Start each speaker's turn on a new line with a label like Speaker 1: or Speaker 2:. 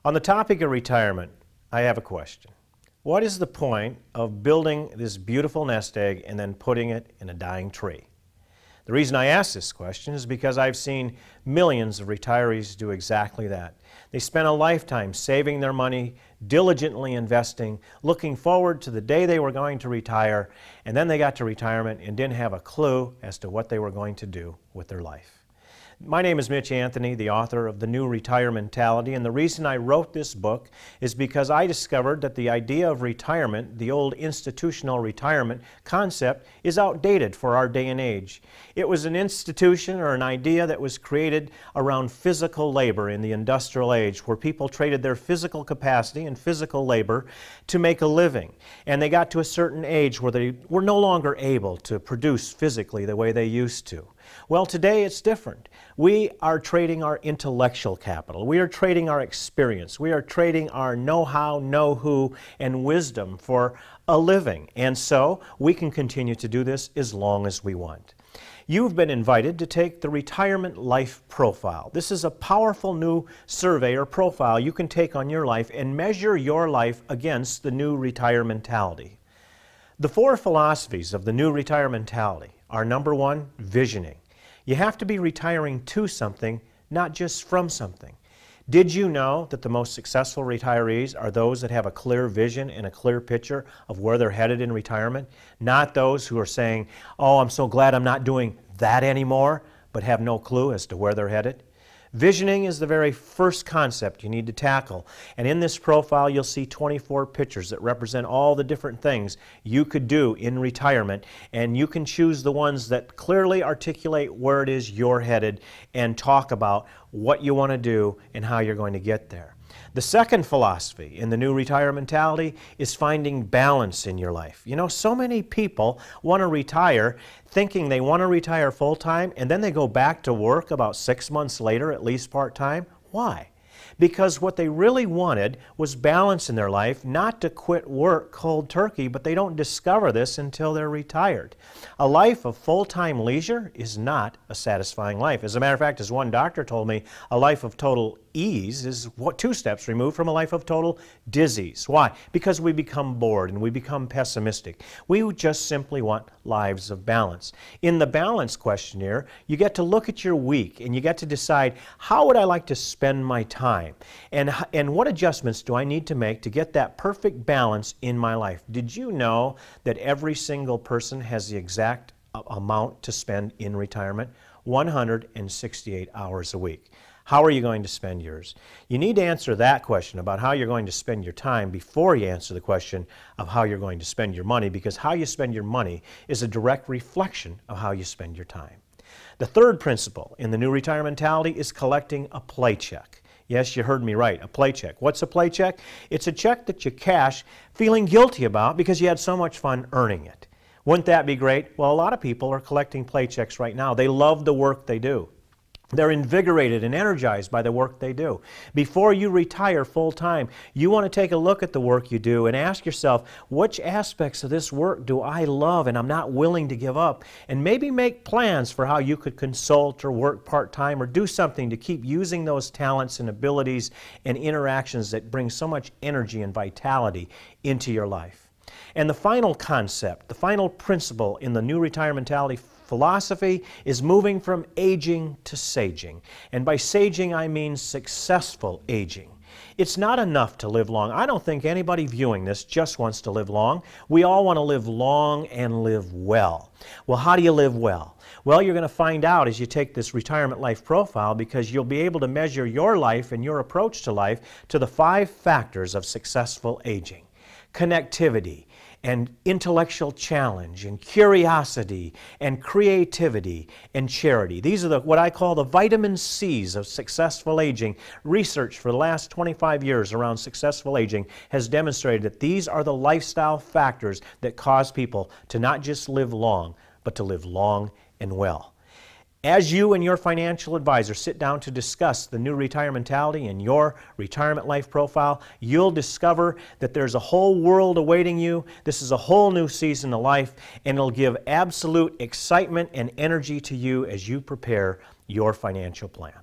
Speaker 1: On the topic of retirement, I have a question. What is the point of building this beautiful nest egg and then putting it in a dying tree? The reason I ask this question is because I've seen millions of retirees do exactly that. They spent a lifetime saving their money, diligently investing, looking forward to the day they were going to retire, and then they got to retirement and didn't have a clue as to what they were going to do with their life. My name is Mitch Anthony, the author of The New Retirementality, and the reason I wrote this book is because I discovered that the idea of retirement, the old institutional retirement concept, is outdated for our day and age. It was an institution or an idea that was created around physical labor in the industrial age, where people traded their physical capacity and physical labor to make a living. And they got to a certain age where they were no longer able to produce physically the way they used to. Well, today it's different. We are trading our intellectual capital. We are trading our experience. We are trading our know-how, know-who, and wisdom for a living. And so we can continue to do this as long as we want. You've been invited to take the Retirement Life Profile. This is a powerful new survey or profile you can take on your life and measure your life against the new Retirementality. The four philosophies of the new Retirementality are: number one, visioning. You have to be retiring to something, not just from something. Did you know that the most successful retirees are those that have a clear vision and a clear picture of where they're headed in retirement? Not those who are saying, "Oh, I'm so glad I'm not doing that anymore," but have no clue as to where they're headed. Visioning is the very first concept you need to tackle. And in this profile, you'll see 24 pictures that represent all the different things you could do in retirement. And you can choose the ones that clearly articulate where it is you're headed and talk about what you want to do and how you're going to get there. The second philosophy in the new Retirementality is finding balance in your life. You know, so many people want to retire thinking they want to retire full-time, and then they go back to work about 6 months later, at least part-time. Why? Because what they really wanted was balance in their life, not to quit work cold turkey, but they don't discover this until they're retired. A life of full-time leisure is not a satisfying life. As a matter of fact, as one doctor told me, a life of total ease is 2 steps removed from a life of total disease. Why? Because we become bored and we become pessimistic. We just simply want lives of balance. In the balance questionnaire, you get to look at your week and you get to decide, how would I like to spend my time? And what adjustments do I need to make to get that perfect balance in my life? Did you know that every single person has the exact amount to spend in retirement? 168 hours a week. How are you going to spend yours? You need to answer that question about how you're going to spend your time before you answer the question of how you're going to spend your money, because how you spend your money is a direct reflection of how you spend your time. The third principle in the new Retirementality is collecting a paycheck. Yes, you heard me right, a paycheck. What's a paycheck? It's a check that you cash feeling guilty about because you had so much fun earning it. Wouldn't that be great? Well, a lot of people are collecting paychecks right now. They love the work they do. They're invigorated and energized by the work they do. Before you retire full-time, you want to take a look at the work you do and ask yourself, which aspects of this work do I love and I'm not willing to give up? And maybe make plans for how you could consult or work part-time or do something to keep using those talents and abilities and interactions that bring so much energy and vitality into your life. And the final concept, the final principle in the new Retirementality philosophy is moving from aging to saging. And by saging, I mean successful aging. It's not enough to live long. I don't think anybody viewing this just wants to live long. We all want to live long and live well. Well, how do you live well? Well, you're going to find out as you take this Retirement Life Profile, because you'll be able to measure your life and your approach to life to the 5 factors of successful aging. Connectivity, and intellectual challenge, and curiosity, and creativity, and charity. These are what I call the vitamin C's of successful aging. Research for the last 25 years around successful aging has demonstrated that these are the lifestyle factors that cause people to not just live long, but to live long and well. As you and your financial advisor sit down to discuss the new Retirementality and your Retirement Life Profile, you'll discover that there's a whole world awaiting you. This is a whole new season of life, and it'll give absolute excitement and energy to you as you prepare your financial plan.